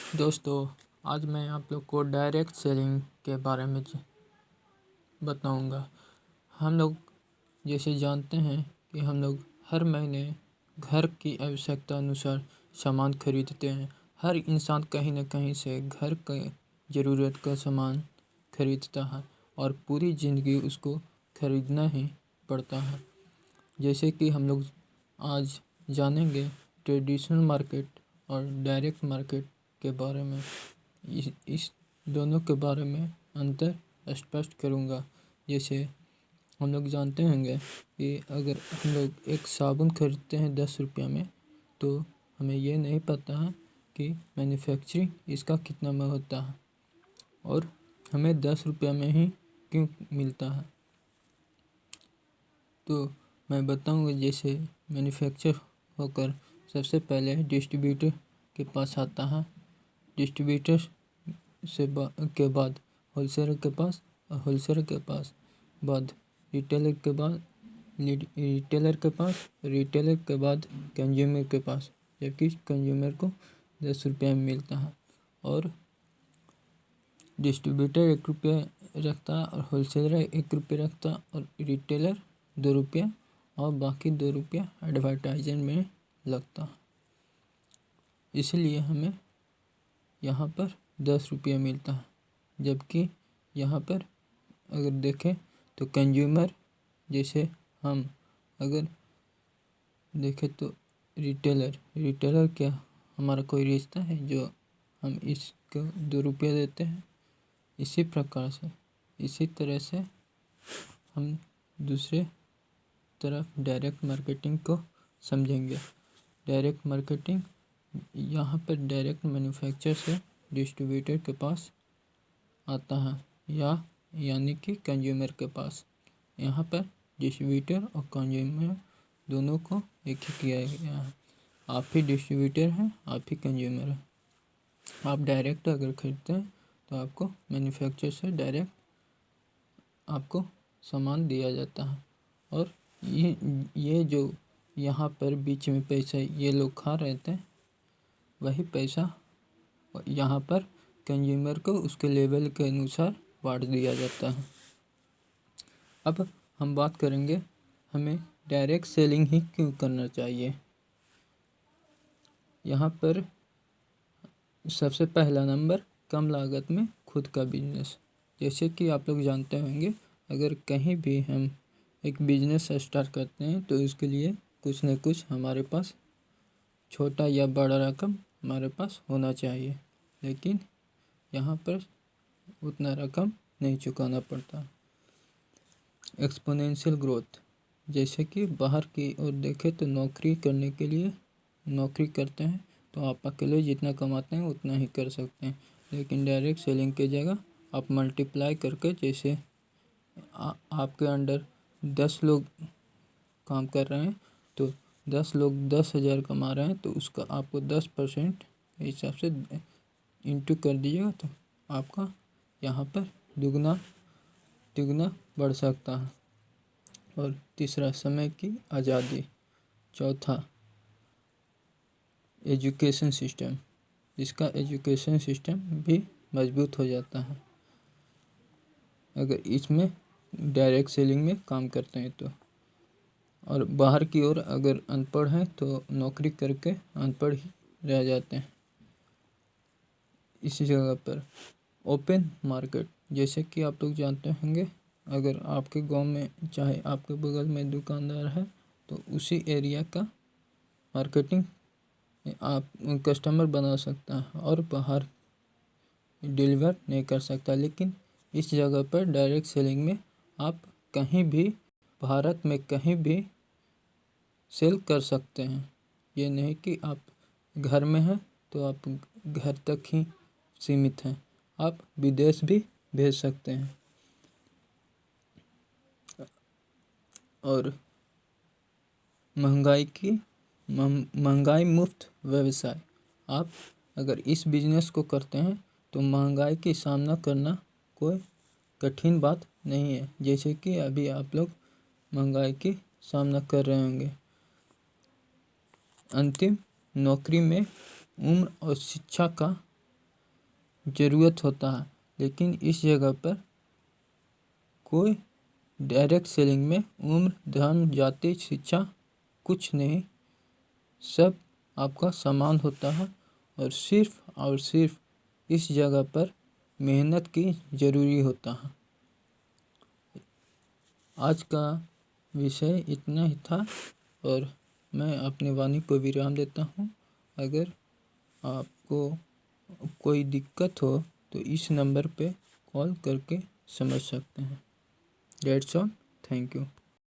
दोस्तों, आज मैं आप लोग को डायरेक्ट सेलिंग के बारे में बताऊंगा। हम लोग जैसे जानते हैं कि हम लोग हर महीने घर की आवश्यकता अनुसार सामान खरीदते हैं। हर इंसान कहीं ना कहीं से घर के ज़रूरत का सामान खरीदता है और पूरी ज़िंदगी उसको खरीदना ही पड़ता है। जैसे कि हम लोग आज जानेंगे ट्रेडिशनल मार्केट और डायरेक्ट मार्केट के बारे में। इस दोनों के बारे में अंतर स्पष्ट करूँगा। जैसे हम लोग जानते होंगे कि अगर हम लोग एक साबुन खरीदते हैं 10 रुपया में, तो हमें ये नहीं पता है कि मैन्युफैक्चरिंग इसका कितना में होता है और हमें 10 रुपया में ही क्यों मिलता है। तो मैं बताऊंगा। जैसे मैन्युफैक्चर होकर सबसे पहले डिस्ट्रीब्यूटर के पास आता है, डिस्ट्रीब्यूटर के बाद होलसेलर के पास, और होलसेलर के पास बाद रिटेलर के बाद रिटेलर के पास, रिटेलर के बाद कंज्यूमर के पास, जबकि कंज्यूमर को 10 रुपये में मिलता है। और डिस्ट्रीब्यूटर 1 रुपया रखता है और होलसेलर 1 रुपया रखता है और रिटेलर 2 रुपया और बाकी 2 रुपया एडवर्टाइजमेंट में लगता है। इसलिए हमें यहाँ पर 10 रुपया मिलता है। जबकि यहाँ पर अगर देखें तो कंज्यूमर, जैसे हम अगर देखें तो रिटेलर क्या हमारा कोई रिश्ता है जो हम इसको 2 रुपया देते हैं। इसी प्रकार से, इसी तरह से हम दूसरे तरफ डायरेक्ट मार्केटिंग को समझेंगे। डायरेक्ट मार्केटिंग यहाँ पर डायरेक्ट मैन्युफैक्चर से डिस्ट्रीब्यूटर के पास आता है, यानी कि कंज्यूमर के पास। यहाँ पर डिस्ट्रीब्यूटर और कंज्यूमर दोनों को एक ही किया गया है। आप ही डिस्ट्रीब्यूटर हैं, आप ही कंज्यूमर हैं। आप डायरेक्ट अगर खरीदते हैं तो आपको मैन्युफैक्चर से डायरेक्ट आपको सामान दिया जाता है। और ये जो यहाँ पर बीच में पैसा ये लोग खा रहे थे, वही पैसा यहाँ पर कंज्यूमर को उसके लेवल के अनुसार बांट दिया जाता है। अब हम बात करेंगे हमें डायरेक्ट सेलिंग ही क्यों करना चाहिए। यहाँ पर सबसे पहला नंबर, कम लागत में खुद का बिजनेस। जैसे कि आप लोग जानते होंगे, अगर कहीं भी हम एक बिजनेस स्टार्ट करते हैं तो उसके लिए कुछ न कुछ हमारे पास छोटा या बड़ा रकम हमारे पास होना चाहिए, लेकिन यहाँ पर उतना रकम नहीं चुकाना पड़ता। एक्सपोनेंशियल ग्रोथ, जैसे कि बाहर की ओर देखें तो नौकरी करने के लिए नौकरी करते हैं तो आप अकेले जितना कमाते हैं उतना ही कर सकते हैं, लेकिन डायरेक्ट सेलिंग की जगह आप मल्टीप्लाई करके, जैसे आपके अंडर 10 लोग काम कर रहे हैं तो 10 लोग 10,000 कमा रहे हैं, तो उसका आपको 10% हिसाब से इंटू कर दीजिएगा तो आपका यहाँ पर दुगना बढ़ सकता है। और तीसरा, समय की आज़ादी। चौथा, एजुकेशन सिस्टम, जिसका एजुकेशन सिस्टम भी मजबूत हो जाता है अगर इसमें डायरेक्ट सेलिंग में काम करते हैं तो। और बाहर की ओर अगर अनपढ़ हैं तो नौकरी करके अनपढ़ ही रह जाते हैं। इसी जगह पर ओपन मार्केट, जैसे कि आप लोग जानते होंगे, अगर आपके गांव में चाहे आपके बगल में दुकानदार है तो उसी एरिया का मार्केटिंग आप कस्टमर बना सकता है और बाहर डिलीवर नहीं कर सकता। लेकिन इस जगह पर डायरेक्ट सेलिंग में आप कहीं भी, भारत में कहीं भी सेल कर सकते हैं। ये नहीं कि आप घर में हैं तो आप घर तक ही सीमित हैं, आप विदेश भी भेज सकते हैं। और महंगाई मुफ्त व्यवसाय, आप अगर इस बिजनेस को करते हैं तो महंगाई की सामना करना कोई कठिन बात नहीं है, जैसे कि अभी आप लोग महंगाई की सामना कर रहे होंगे। अंतिम, नौकरी में उम्र और शिक्षा का ज़रूरत होता है, लेकिन इस जगह पर कोई डायरेक्ट सेलिंग में उम्र, धर्म, जाति, शिक्षा कुछ नहीं, सब आपका समान होता है और सिर्फ इस जगह पर मेहनत की ज़रूरी होता है। आज का विषय इतना ही था और मैं अपनी वाणी को विराम देता हूँ। अगर आपको कोई दिक्कत हो तो इस नंबर पे कॉल करके समझ सकते हैं। That's all, thank you.